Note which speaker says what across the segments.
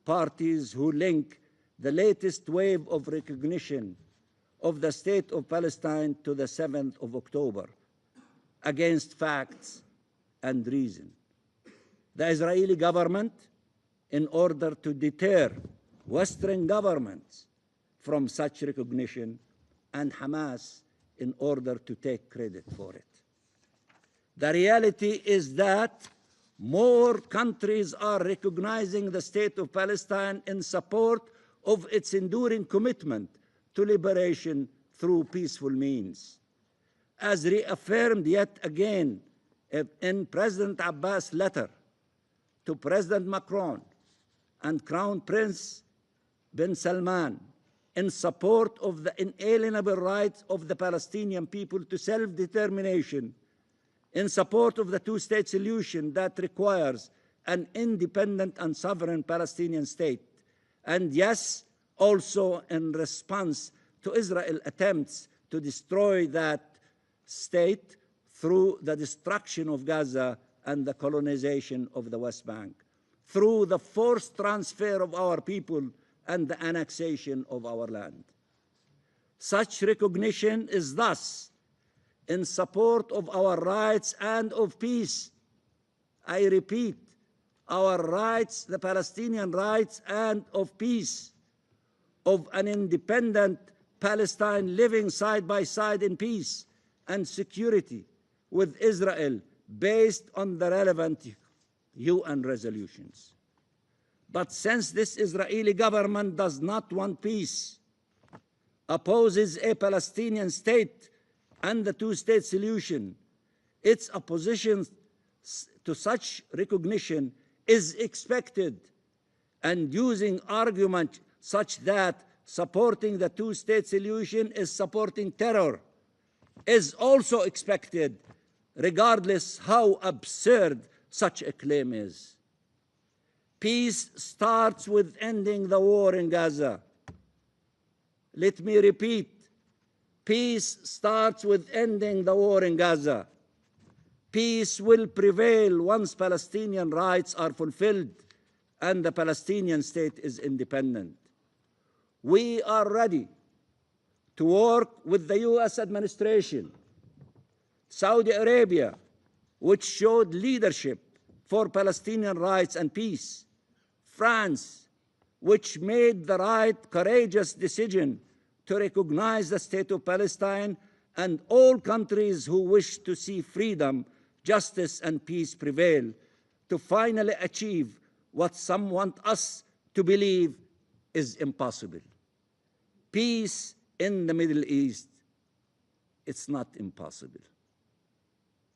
Speaker 1: parties who link the latest wave of recognition of the State of Palestine to the 7th of October against facts and reason. The Israeli government, in order to deter Western governments from such recognition, and Hamas in order to take credit for it. The reality is that more countries are recognizing the State of Palestine in support of its enduring commitment to liberation through peaceful means. As reaffirmed yet again in President Abbas' letter to President Macron and Crown Prince bin Salman, in support of the inalienable rights of the Palestinian people to self-determination, in support of the two-state solution that requires an independent and sovereign Palestinian state, and yes, also in response to Israel's attempts to destroy that state through the destruction of Gaza and the colonization of the West Bank, through the forced transfer of our people and the annexation of our land. Such recognition is thus in support of our rights and of peace. I repeat, our rights, the Palestinian rights and of peace, of an independent Palestine living side by side in peace and security with Israel based on the relevant UN resolutions. But since this Israeli government does not want peace, opposes a Palestinian state and the two-state solution, its opposition to such recognition is expected, and using argument such that supporting the two-state solution is supporting terror is also expected, regardless how absurd such a claim is. Peace starts with ending the war in Gaza. Let me repeat, peace starts with ending the war in Gaza. Peace will prevail once Palestinian rights are fulfilled and the Palestinian state is independent. We are ready to work with the US administration, Saudi Arabia, which showed leadership for Palestinian rights and peace, France, which made the right, courageous decision to recognize the State of Palestine, and all countries who wish to see freedom, justice, and peace prevail to finally achieve what some want us to believe is impossible. Peace in the Middle East, it's not impossible.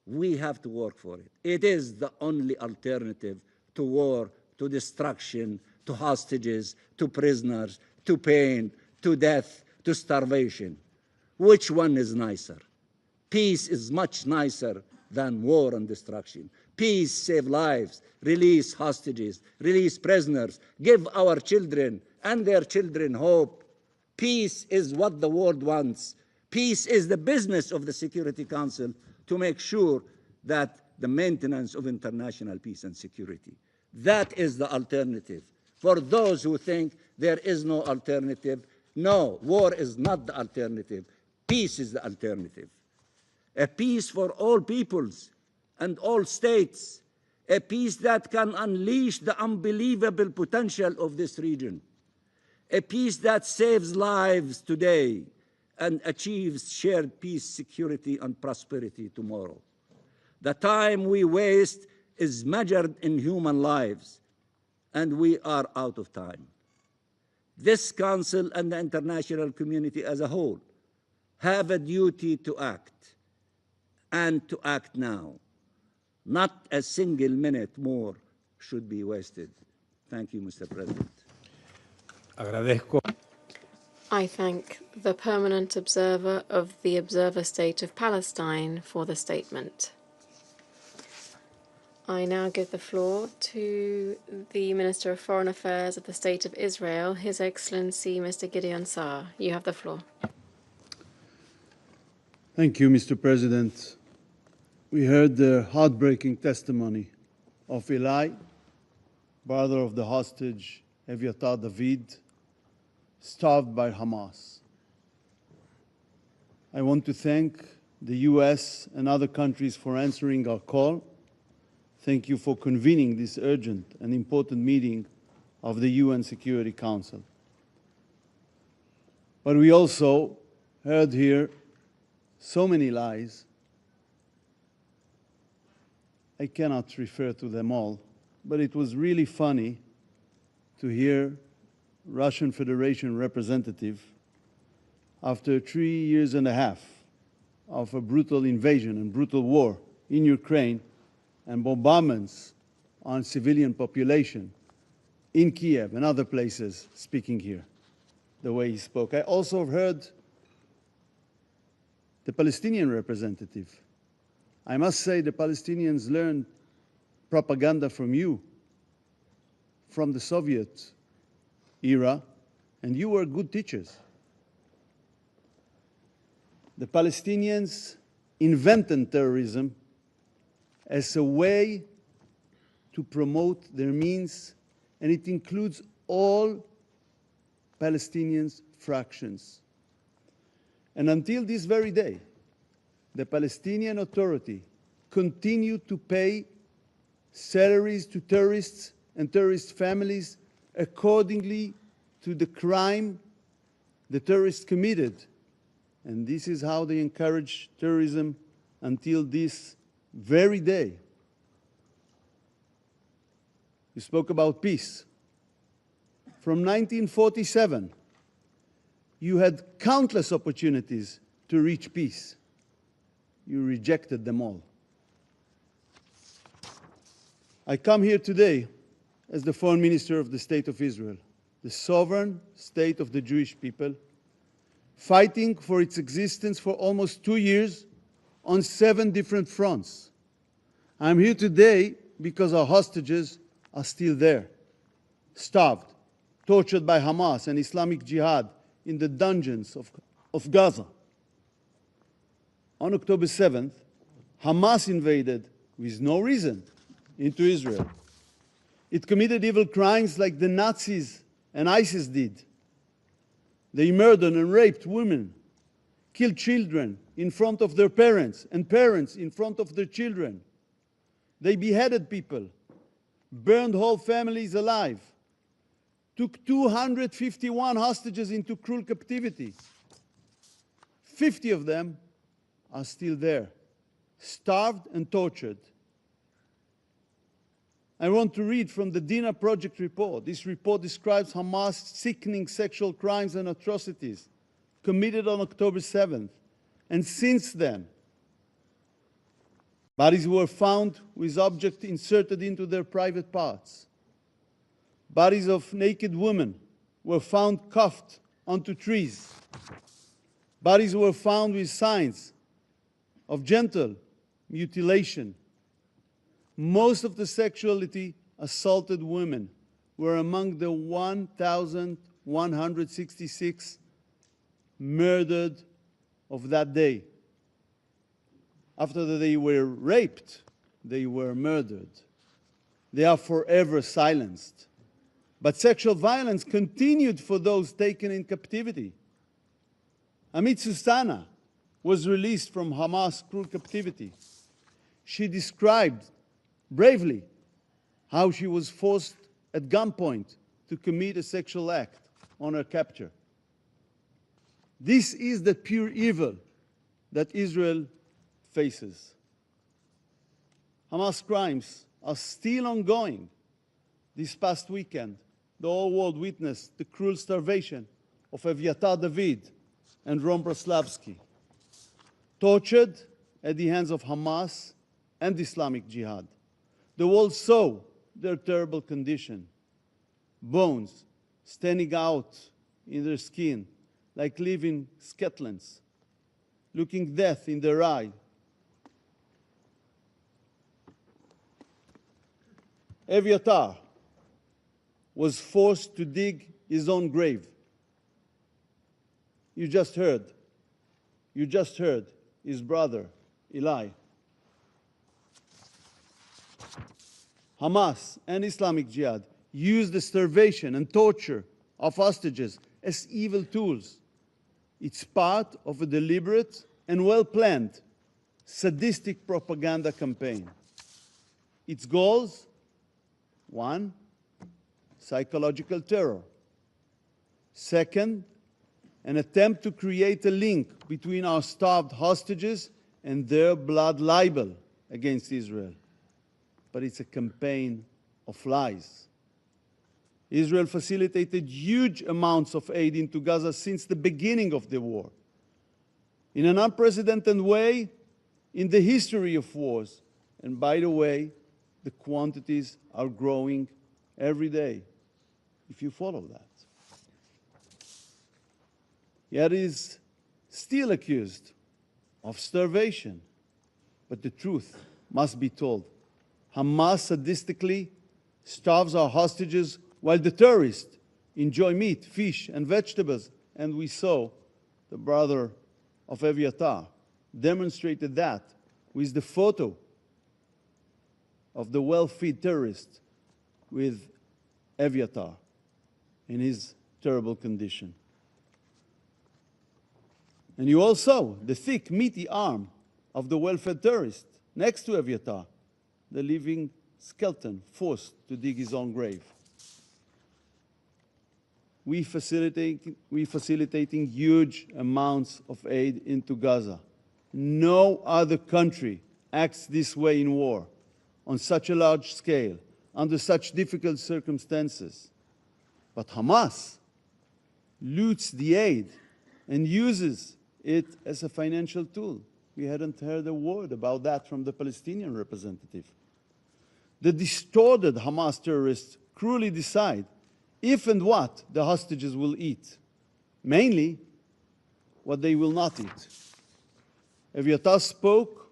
Speaker 1: We have to work for it. It is the only alternative to war, to destruction, to hostages, to prisoners, to pain, to death, to starvation. Which one is nicer? Peace is much nicer than war and destruction. Peace saves lives, release hostages, release prisoners, give our children and their children hope. Peace is what the world wants. Peace is the business of the Security Council to make sure that the maintenance of international peace and security. That is the alternative. For those who think there is no alternative, no, war is not the alternative. Peace is the alternative. A peace for all peoples and all states. A peace that can unleash the unbelievable potential of this region. A peace that saves lives today and achieves shared peace, security, and prosperity tomorrow. The time we waste is measured in human lives, and we are out of time. This Council and the international community as a whole have a duty to act, and to act now. Not a single minute more should be wasted. Thank you, Mr. President.
Speaker 2: Agradezco.
Speaker 3: I thank the permanent observer of the Observer State of Palestine for the statement. I now give the floor to the Minister of Foreign Affairs of the State of Israel, His Excellency Mr. Gideon Saar. You have the floor.
Speaker 4: Thank you, Mr. President. We heard the heartbreaking testimony of Eli, brother of the hostage Eviatar David, starved by Hamas. I want to thank the US and other countries for answering our call. Thank you for convening this urgent and important meeting of the UN Security Council. But we also heard here so many lies. I cannot refer to them all, but it was really funny to hear Russian Federation representative after 3 years and a half of a brutal invasion and brutal war in Ukraine and bombardments on civilian population in Kiev and other places, speaking here the way he spoke. I also heard the Palestinian representative. I must say the Palestinians learned propaganda from you, from the Soviet era, and you were good teachers. The Palestinians invented terrorism as a way to promote their means, and it includes all Palestinian fractions. And until this very day, the Palestinian Authority continued to pay salaries to terrorists and terrorist families accordingly to the crime the terrorists committed. And this is how they encourage terrorism until this very day. You spoke about peace. From 1947, you had countless opportunities to reach peace. You rejected them all. I come here today as the Foreign Minister of the State of Israel, the sovereign state of the Jewish people, fighting for its existence for almost 2 years on 7 different fronts. I'm here today because our hostages are still there, starved, tortured by Hamas and Islamic Jihad in the dungeons of Gaza. On October 7th, Hamas invaded, with no reason, into Israel. It committed evil crimes like the Nazis and ISIS did. They murdered and raped women, killed children in front of their parents, and parents in front of their children. They beheaded people, burned whole families alive, took 251 hostages into cruel captivity. 50 of them are still there, starved and tortured. I want to read from the Dinah Project report. This report describes Hamas' sickening sexual crimes and atrocities committed on October 7th. And since then, bodies were found with objects inserted into their private parts. Bodies of naked women were found cuffed onto trees. Bodies were found with signs of genital mutilation. Most of the sexually assaulted women were among the 1,166 murdered of that day. After they were raped, they were murdered. They are forever silenced. But sexual violence continued for those taken in captivity. Amit Susana was released from Hamas' cruel captivity. She described bravely how she was forced at gunpoint to commit a sexual act on her capture. This is the pure evil that Israel faces. Hamas crimes are still ongoing. This past weekend, the whole world witnessed the cruel starvation of Eviatar David and Ron Braslavsky, tortured at the hands of Hamas and Islamic Jihad. The world saw their terrible condition, bones standing out in their skin like living skeletons, looking death in their eye. Eviatar was forced to dig his own grave. You just heard his brother, Eli. Hamas and Islamic Jihad use the starvation and torture of hostages as evil tools. It's part of a deliberate and well-planned sadistic propaganda campaign. Its goals: 1, psychological terror. 2nd, an attempt to create a link between our starved hostages and their blood libel against Israel. But it's a campaign of lies. Israel facilitated huge amounts of aid into Gaza since the beginning of the war, in an unprecedented way in the history of wars. And by the way, the quantities are growing every day, if you follow that. Yet it is still accused of starvation. But the truth must be told. Hamas sadistically starves our hostages while the terrorists enjoy meat, fish, and vegetables. And we saw the brother of Eviatar demonstrated that with the photo of the well-fed terrorist with Eviatar in his terrible condition. And you all saw the thick, meaty arm of the well-fed terrorist next to Eviatar, the living skeleton forced to dig his own grave. We facilitating huge amounts of aid into Gaza. No other country acts this way in war, on such a large scale, under such difficult circumstances. But Hamas loots the aid and uses it as a financial tool. We hadn't heard a word about that from the Palestinian representative. The distorted Hamas terrorists cruelly decide if and what the hostages will eat, mainly what they will not eat. Eviatar spoke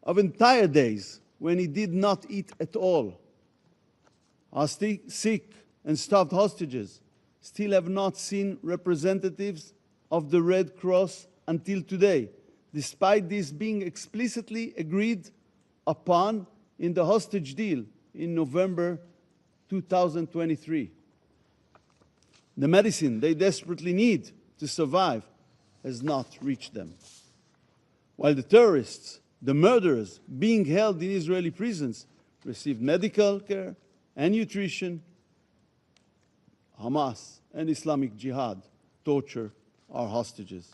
Speaker 4: of entire days when he did not eat at all. Our sick and starved hostages still have not seen representatives of the Red Cross until today, despite this being explicitly agreed upon in the hostage deal in November 2023. The medicine they desperately need to survive has not reached them. While the terrorists, the murderers being held in Israeli prisons, receive medical care and nutrition, Hamas and Islamic Jihad torture our hostages.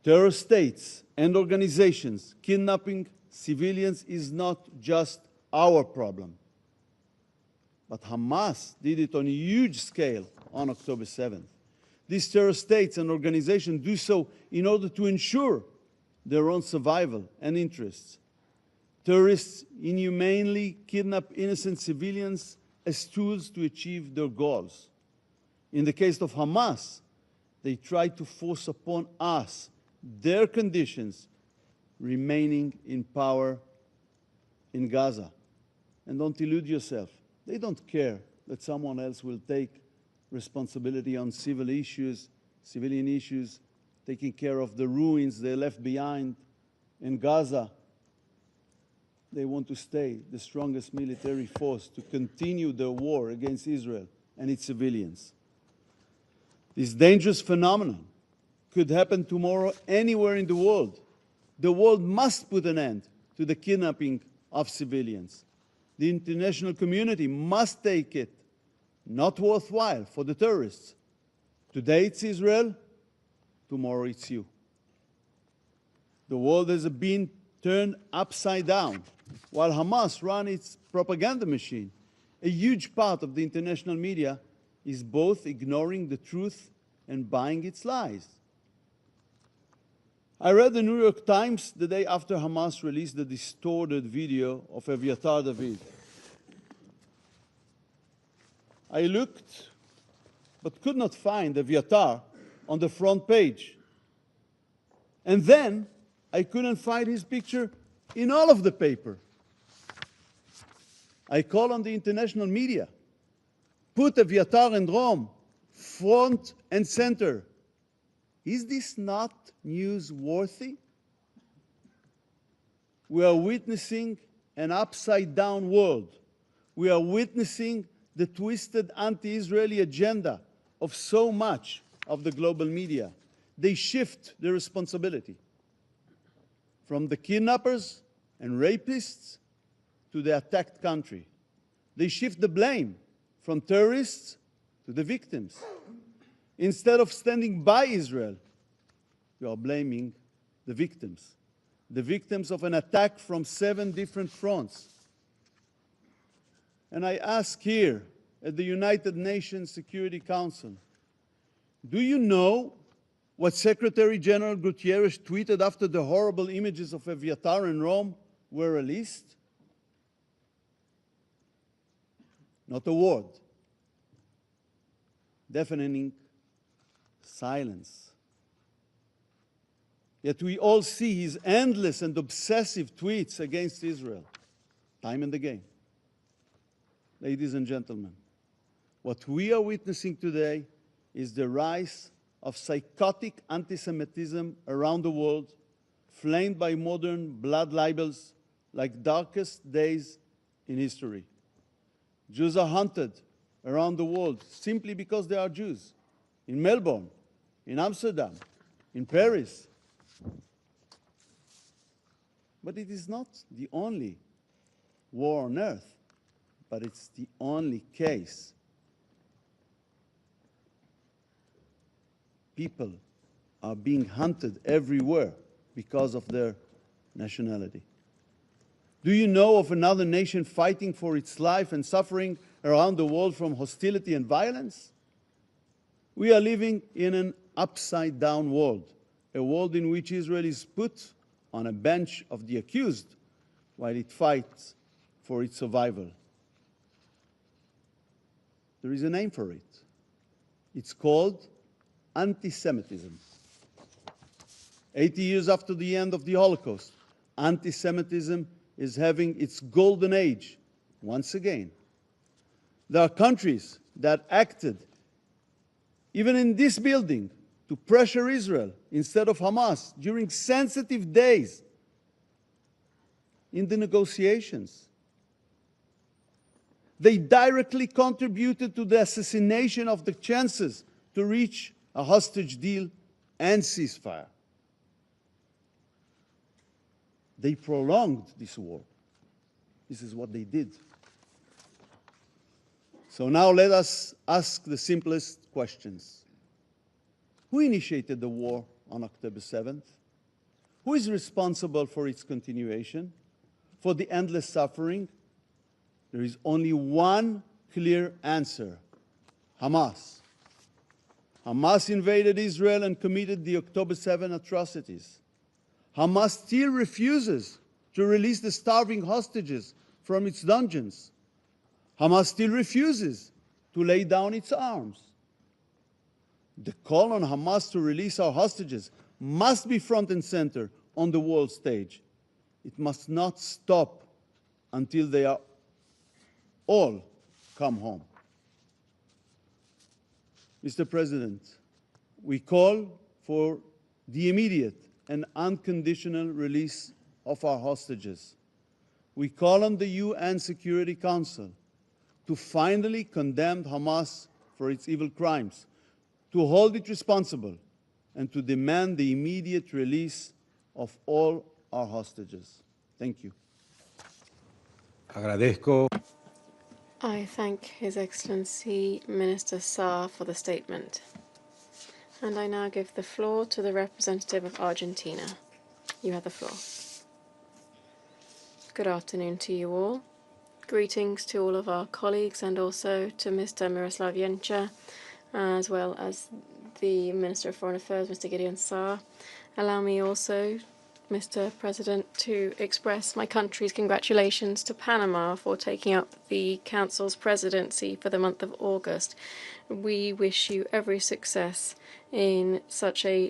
Speaker 4: Terror states and organizations kidnapping civilians is not just our problem. But Hamas did it on a huge scale on October 7th. These terror states and organizations do so in order to ensure their own survival and interests. Terrorists inhumanely kidnap innocent civilians as tools to achieve their goals. In the case of Hamas, they try to force upon us their conditions remaining in power in Gaza. And don't illude yourself. They don't care that someone else will take responsibility on civilian issues, taking care of the ruins they left behind in Gaza. They want to stay the strongest military force to continue their war against Israel and its civilians. This dangerous phenomenon could happen tomorrow anywhere in the world. The world must put an end to the kidnapping of civilians. The international community must take it not worthwhile for the terrorists. Today it's Israel, tomorrow it's you. The world has been turned upside down. While Hamas runs its propaganda machine, a huge part of the international media is both ignoring the truth and buying its lies. I read the New York Times the day after Hamas released the distorted video of Eviatar David. I looked, but could not find Eviatar on the front page. And then I couldn't find his picture in all of the paper. I call on the international media. Put Eviatar and Rome front and center. Is this not newsworthy? We are witnessing an upside-down world We are witnessing the twisted anti-Israeli agenda of so much of the global media. They shift the responsibility from the kidnappers and rapists to the attacked country. They shift the blame from terrorists to the victims. Instead of standing by Israel, we are blaming the victims of an attack from 7 different fronts. And I ask here at the United Nations Security Council, do you know what Secretary General Guterres tweeted after the horrible images of Eviatar and Rome were released? Not a word. Deafening silence. Yet we all see his endless and obsessive tweets against Israel, time and again. Ladies and gentlemen, what we are witnessing today is the rise of psychotic anti-Semitism around the world, flamed by modern blood libels like darkest days in history. Jews are hunted around the world simply because they are Jews. In Melbourne, in Amsterdam, in Paris. But it is not the only war on earth, but it's the only case. People are being hunted everywhere because of their nationality. Do you know of another nation fighting for its life and suffering around the world from hostility and violence? We are living in an upside-down world, a world in which Israel is put on a bench of the accused while it fights for its survival. There is a name for it. It's called anti-Semitism. 80 years after the end of the Holocaust, anti-Semitism is having its golden age once again. There are countries that acted, even in this building, to pressure Israel instead of Hamas during sensitive days in the negotiations. They directly contributed to the assassination of the chances to reach a hostage deal and ceasefire. They prolonged this war. This is what they did. So now let us ask the simplest questions. Who initiated the war on October 7th? Who is responsible for its continuation, for the endless suffering? There is only one clear answer: Hamas. Hamas invaded Israel and committed the October 7 atrocities. Hamas still refuses to release the starving hostages from its dungeons. Hamas still refuses to lay down its arms. The call on Hamas to release our hostages must be front and center on the world stage. It must not stop until they are all come home. Mr. President, we call for the immediate and unconditional release of our hostages. We call on the UN Security Council to finally condemn Hamas for its evil crimes, to hold it responsible, and to demand the immediate release of all our hostages. Thank you.
Speaker 2: Agradezco.
Speaker 3: I thank His Excellency Minister Saar for the statement. And I now give the floor to the representative of Argentina. You have the floor. Good afternoon to you all. Greetings to all of our colleagues and also to Mr. Miroslav Jenča, as well as the Minister of Foreign Affairs, Mr. Gideon Saar. Allow me also, Mr. President, to express my country's congratulations to Panama for taking up the Council's presidency for the month of August. We wish you every success in such a